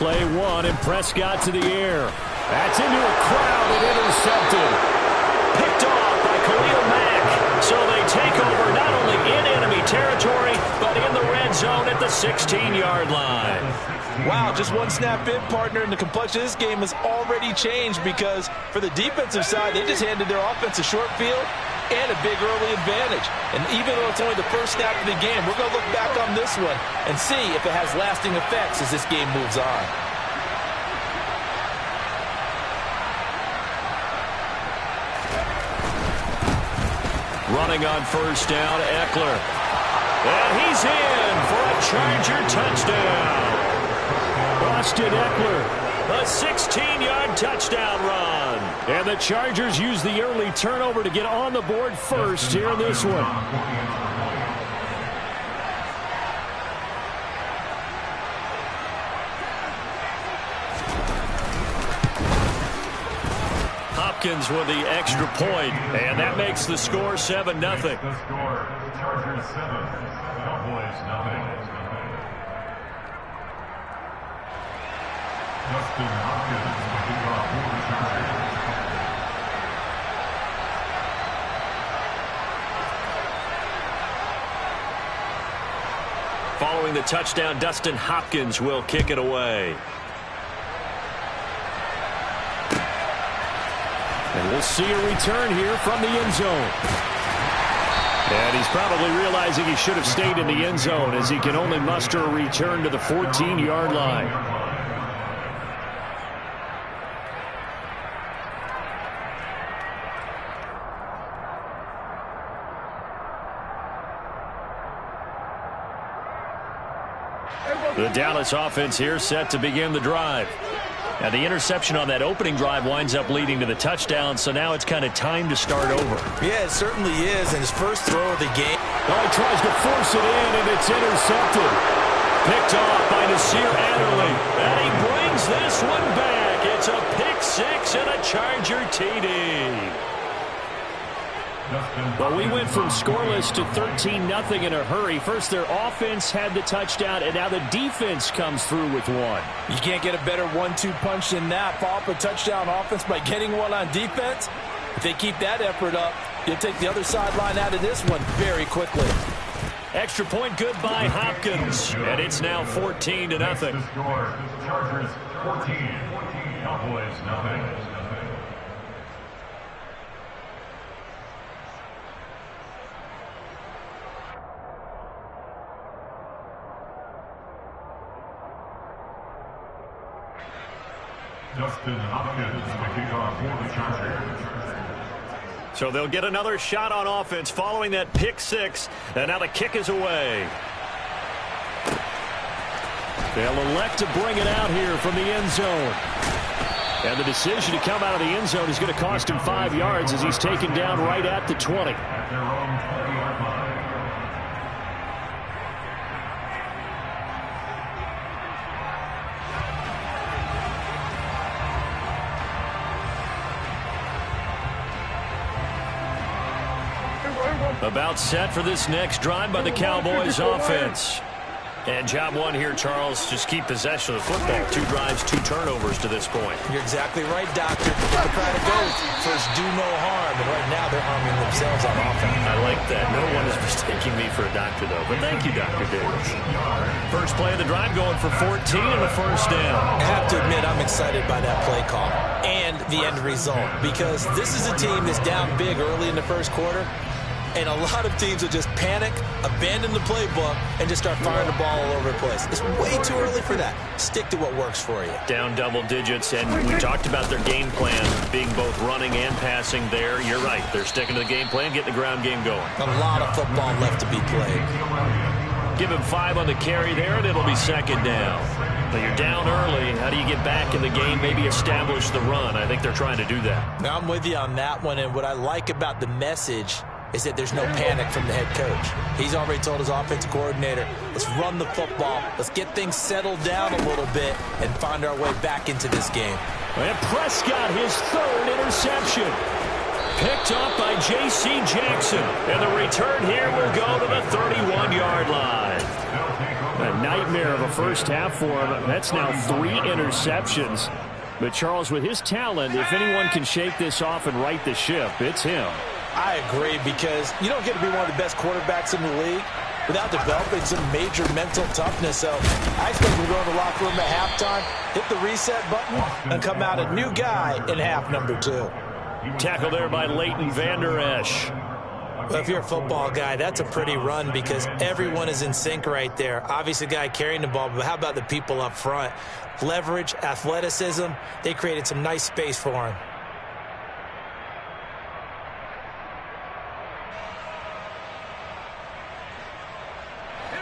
play one, and Prescott to the air. That's into a crowd and intercepted. Picked off by Khalil Mack. So they take over not only in enemy territory, but in the red zone at the 16-yard line. Wow, just one snap in, partner, and the complexion of this game has already changed because for the defensive side, they just handed their offense a short field and a big early advantage. And even though it's only the first snap of the game, we're going to look back on this one and see if it has lasting effects as this game moves on. Running on first down, Eckler. And he's in for a Charger touchdown. Austin Eckler, a 16-yard touchdown run. And the Chargers use the early turnover to get on the board first here in this one. Hopkins with the extra point, and that makes the score 7-0. The score, Chargers 7, Cowboys 0. Justin Hopkins will kick off for the Chargers. Following the touchdown, Dustin Hopkins will kick it away. And we'll see a return here from the end zone. And he's probably realizing he should have stayed in the end zone as he can only muster a return to the 14-yard line. The Dallas offense here set to begin the drive. Now, the interception on that opening drive winds up leading to the touchdown, so now it's kind of time to start over. Yeah, it certainly is, and his first throw of the game. Oh, he tries to force it in, and it's intercepted. Picked off by Nasir Adderley, and he brings this one back. It's a pick six and a Charger TD. Well, we went from scoreless to 13-0 in a hurry. First, their offense had the touchdown, and now the defense comes through with one. You can't get a better 1-2 punch than that. Follow up a touchdown offense by getting one on defense. If they keep that effort up, you'll take the other sideline out of this one very quickly. Extra point good by Hopkins, and it's now 14-0. Chargers 14, Cowboys 0. Justin Hopkins to kick off for the Chargers. So they'll get another shot on offense following that pick six, and now the kick is away. They'll elect to bring it out here from the end zone. And the decision to come out of the end zone is going to cost him 5 yards as he's taken down right at the 20. At their own 20-yard line. About set for this next drive by the Cowboys offense. And job one here, Charles, just keep possession of the football. 2 drives, 2 turnovers to this point. You're exactly right, Doctor. Get the crowd to go. First, do no harm. And right now, they're harming themselves on offense. I like that. No one is mistaking me for a doctor, though. But thank you, Dr. Davis. First play of the drive going for 14 and a first down. I have to admit, I'm excited by that play call and the end result. Because this is a team that's down big early in the first quarter. And a lot of teams will just panic, abandon the playbook, and just start firing the ball all over the place. It's way too early for that. Stick to what works for you. Down double digits, and we talked about their game plan being both running and passing there. You're right. They're sticking to the game plan, getting the ground game going. A lot of football left to be played. Give him 5 on the carry there, and it'll be second down. But you're down early. How do you get back in the game, maybe establish the run? I think they're trying to do that. Now, I'm with you on that one, and what I like about the message is that there's no panic from the head coach. He's already told his offensive coordinator, let's run the football, let's get things settled down a little bit and find our way back into this game. And Prescott, his 3rd interception. Picked up by J.C. Jackson. And the return here will go to the 31-yard line. A nightmare of a first half for him. That's now 3 interceptions. But Charles, with his talent, if anyone can shake this off and right the ship, it's him. I agree, because you don't get to be one of the best quarterbacks in the league without developing some major mental toughness. So I expect him to go in the locker room at halftime, hit the reset button, and come out a new guy in half number 2. Tackle there by Leighton Vander Esch. Well, if you're a football guy, that's a pretty run because everyone is in sync right there. Obviously, the guy carrying the ball, but how about the people up front? Leverage, athleticism, they created some nice space for him.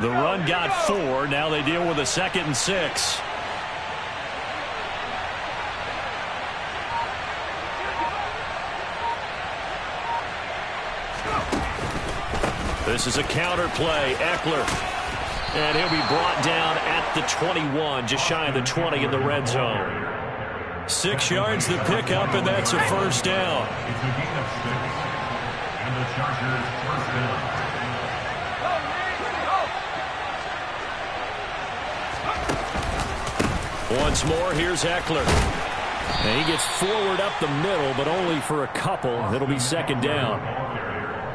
The run got 4. Now they deal with a 2nd and 6. This is a counter play. Eckler. And he'll be brought down at the 21, just shy of the 20 in the red zone. 6 yards to pick up, and that's a first down. It's a gain of 6. And the Chargers first down. Once more, here's Eckler. And he gets forward up the middle, but only for a couple. It'll be 2nd down.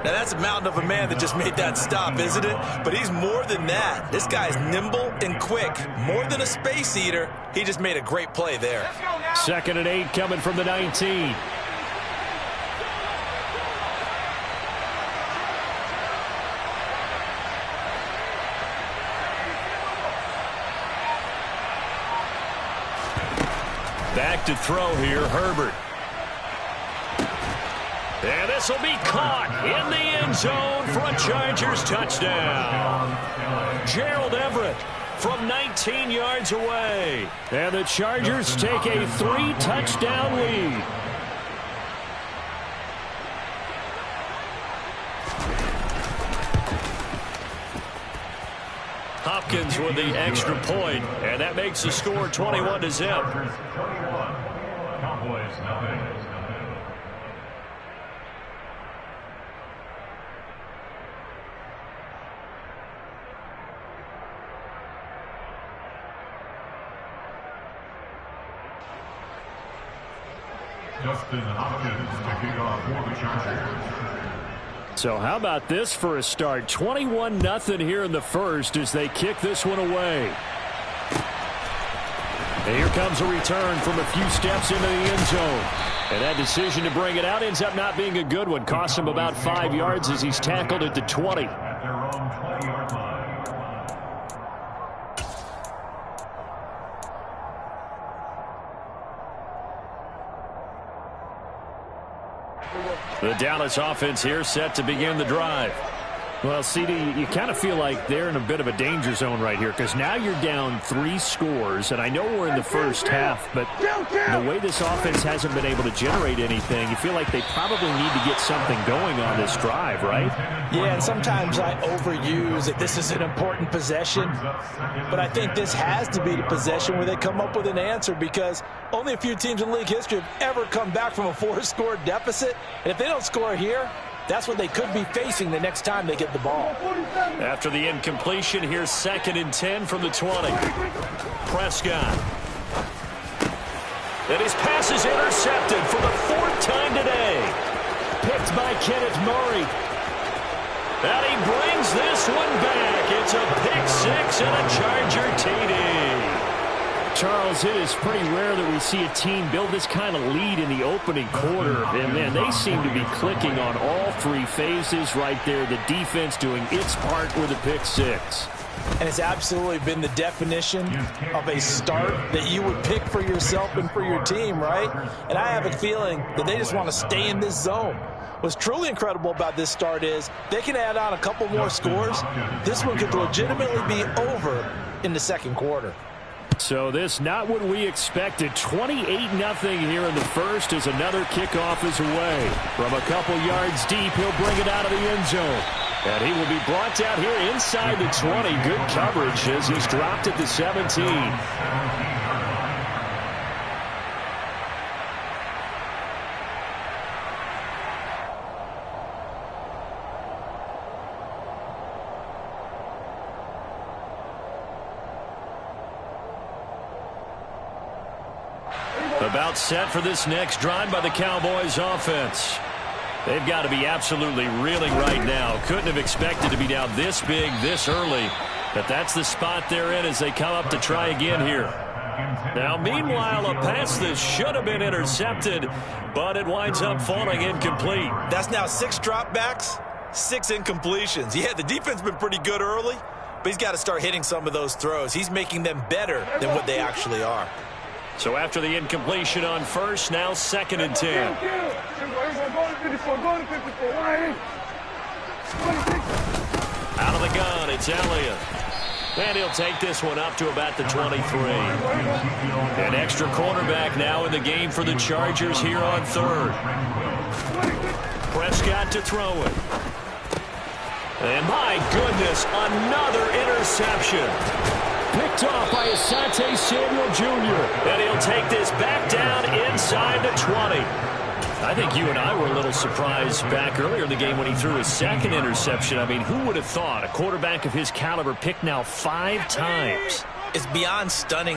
Now, that's a mountain of a man that just made that stop, isn't it? But he's more than that. This guy's nimble and quick. More than a space eater. He just made a great play there. 2nd and 8 coming from the 19. Back to throw here, Herbert. And this will be caught in the end zone for a Chargers touchdown. Gerald Everett from 19 yards away. And the Chargers take a 3-touchdown lead. Hopkins with the extra point, and that makes the score 21-0. Cowboys, nothing. Justin Hopkins to kick off for the Chargers. So how about this for a start? 21-0 here in the first as they kick this one away. And here comes a return from a few steps into the end zone. And that decision to bring it out ends up not being a good one. Costs him about 5 yards as he's tackled at the 20. At their own 20-yard line. The Dallas offense here set to begin the drive. Well, CD, you kind of feel like they're in a bit of a danger zone right here because now you're down 3 scores, and I know we're in the first half, but the way this offense hasn't been able to generate anything, you feel like they probably need to get something going on this drive, right? Yeah, and sometimes I overuse that this is an important possession, but I think this has to be the possession where they come up with an answer because only a few teams in league history have ever come back from a 4-score deficit, and if they don't score here, that's what they could be facing the next time they get the ball. After the incompletion, here's 2nd and 10 from the 20. Prescott. And his pass is intercepted for the 4th time today. Picked by Kenneth Murray. And he brings this one back. It's a pick 6 and a Charger TD. Charles, it is pretty rare that we see a team build this kind of lead in the opening quarter. And, man, they seem to be clicking on all 3 phases right there. The defense doing its part with a pick 6. And it's absolutely been the definition of a start that you would pick for yourself and for your team, right? And I have a feeling that they just want to stay in this zone. What's truly incredible about this start is they can add on a couple more scores. This one could legitimately be over in the second quarter. So this not what we expected. 28-0 here in the first as another kickoff is away. From a couple yards deep, he'll bring it out of the end zone. And he will be brought down here inside the 20. Good coverage as he's dropped at the 17. About set for this next drive by the Cowboys offense. They've got to be absolutely reeling right now. Couldn't have expected to be down this big this early. But that's the spot they're in as they come up to try again here. Now, meanwhile, a pass that should have been intercepted, but it winds up falling incomplete. That's now 6 dropbacks, 6 incompletions. Yeah, the defense has been pretty good early, but he's got to start hitting some of those throws. He's making them better than what they actually are. So after the incompletion on first, now 2nd and 10. Out of the gun, it's Elliott. And he'll take this one up to about the 23. An extra cornerback now in the game for the Chargers here on 3rd. Prescott to throw it. And my goodness, another interception. Picked off by Asante Samuel Jr. And he'll take this back down inside the 20. I think you and I were a little surprised back earlier in the game when he threw his 2nd interception. I mean, who would have thought a quarterback of his caliber picked now 5 times? It's beyond stunning.